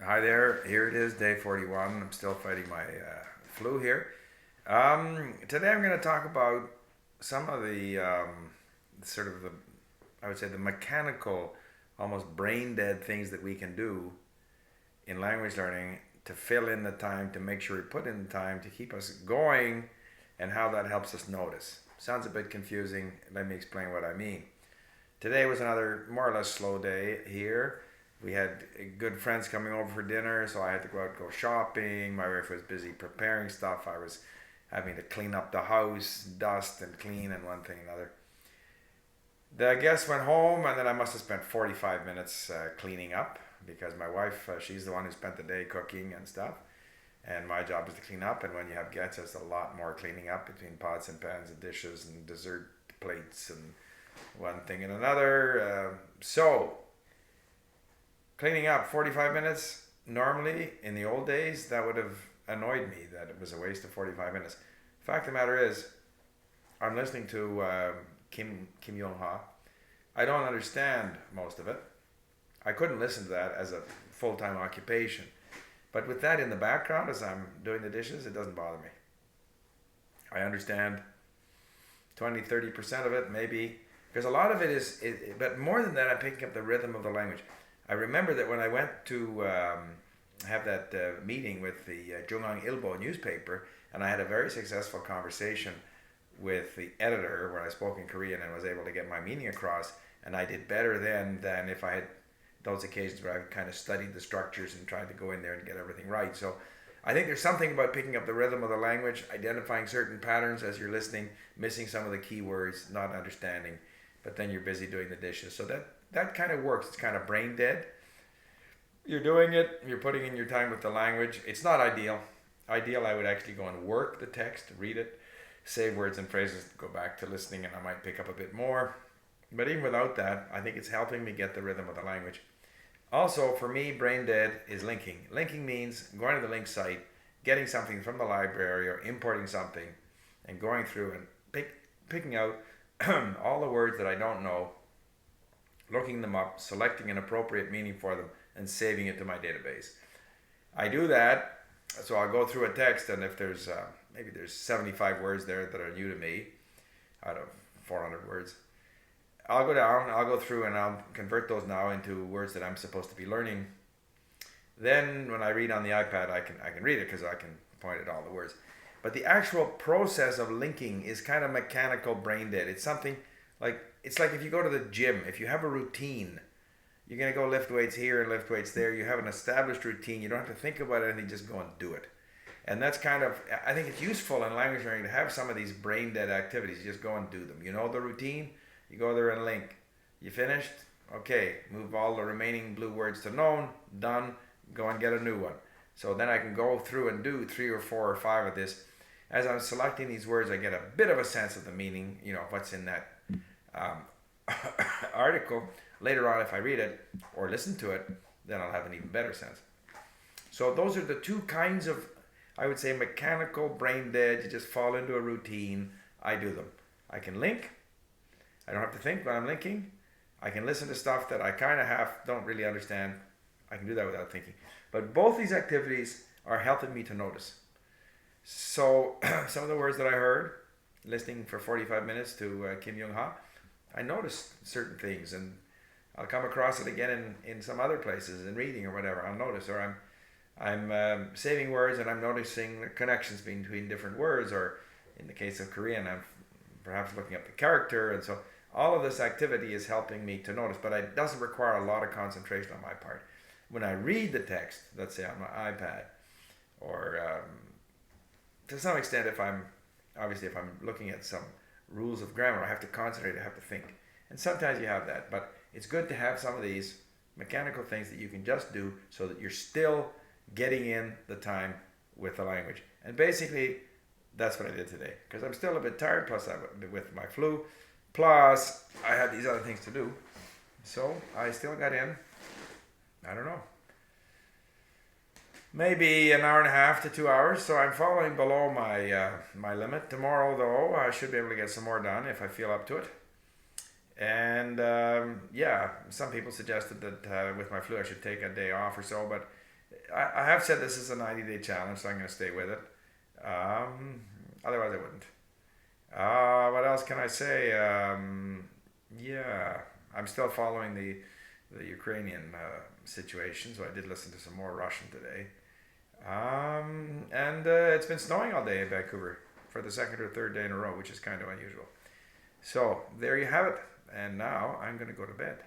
Hi there. Here it is, day 41. I'm still fighting my flu here. Today I'm going to talk about some of the sort of the, I would say, the mechanical, almost brain dead things that we can do in language learning to fill in the time, to make sure we put in the time to keep us going, and how that helps us notice. Sounds a bit confusing. Let me explain what I mean. Today was another more or less slow day here. We had good friends coming over for dinner, so I had to go out and go shopping. My wife was busy preparing stuff. I was having to clean up the house, dust and clean, and one thing and another. The guests went home, and then I must have spent 45 minutes cleaning up because my wife, she's the one who spent the day cooking and stuff. And my job is to clean up. And when you have guests, there's a lot more cleaning up between pots and pans and dishes and dessert plates and one thing and another. So, cleaning up 45 minutes, normally in the old days, that would have annoyed me that it was a waste of 45 minutes. Fact of the matter is, I'm listening to Kim Yong Ha. I don't understand most of it. I couldn't listen to that as a full time occupation. But with that in the background as I'm doing the dishes, it doesn't bother me. I understand 20-30% of it, maybe, because a lot of it is, but more than that, I'm picking up the rhythm of the language. I remember that when I went to have that meeting with the Jungang Ilbo newspaper, and I had a very successful conversation with the editor where I spoke in Korean and was able to get my meaning across, and I did better then than if I had those occasions where I kind of studied the structures and tried to go in there and get everything right. So I think there's something about picking up the rhythm of the language, identifying certain patterns as you're listening, missing some of the key words, not understanding, but then you're busy doing the dishes. So that kind of works. It's kind of brain dead. You're doing it, you're putting in your time with the language. It's not ideal. Ideal, I would actually go and work the text, read it, save words and phrases, go back to listening, and I might pick up a bit more. But even without that, I think it's helping me get the rhythm of the language. Also, for me, brain dead is linking. Linking means going to the link site, getting something from the library or importing something, and going through and picking out all the words that I don't know, looking them up, selecting an appropriate meaning for them, and saving it to my database. I do that, so I'll go through a text, and if there's maybe there's 75 words there that are new to me out of 400 words, I'll go down, I'll go through, and I'll convert those now into words that I'm supposed to be learning. Then, when I read on the iPad, I can read it because I can point at all the words. But the actual process of linking is kind of mechanical brain dead. It's something like it's like if you go to the gym, if you have a routine, you're gonna go lift weights here and lift weights there. You have an established routine. You don't have to think about anything. Just go and do it. And that's kind of I think it's useful in language learning to have some of these brain dead activities. You just go and do them. You know the routine. You go there and link. You finished? Okay. Move all the remaining blue words to known. Done. Go and get a new one. So then I can go through and do 3 or 4 or 5 of this. As I'm selecting these words, I get a bit of a sense of the meaning. You know what's in that um, article. Later on, if I read it or listen to it, then I'll have an even better sense. So those are the two kinds of, I would say, mechanical brain dead. You just fall into a routine. I do them. I can link. I don't have to think when I'm linking. I can listen to stuff that I kind of don't really understand. I can do that without thinking. But both these activities are helping me to notice. So some of the words that I heard, listening for 45 minutes to Kim Young Ha, I noticed certain things, and I'll come across it again in some other places in reading or whatever. I'll notice, or I'm saving words and I'm noticing the connections between different words, or in the case of Korean, I'm perhaps looking up the character, and so all of this activity is helping me to notice, but it doesn't require a lot of concentration on my part. When I read the text, let's say on my iPad, or to some extent, if I'm looking at some rules of grammar, I have to concentrate, I have to think, and sometimes you have that, but it's good to have some of these mechanical things that you can just do so that you're still getting in the time with the language. And basically, that's what I did today because I'm still a bit tired. Plus, with my flu. Plus, I had these other things to do, so I still got in. I don't know, maybe an hour and a half to 2 hours. So I'm falling below my limit. Tomorrow, though, I should be able to get some more done if I feel up to it. And yeah, some people suggested that with my flu I should take a day off or so, but I have said this is a 90-day challenge, so I'm going to stay with it. Otherwise, I wouldn't. What else can I say? Yeah, I'm still following the Ukrainian situation, so I did listen to some more Russian today. And it's been snowing all day in Vancouver for the second or third day in a row, which is kind of unusual. So there you have it. And now I'm going to go to bed.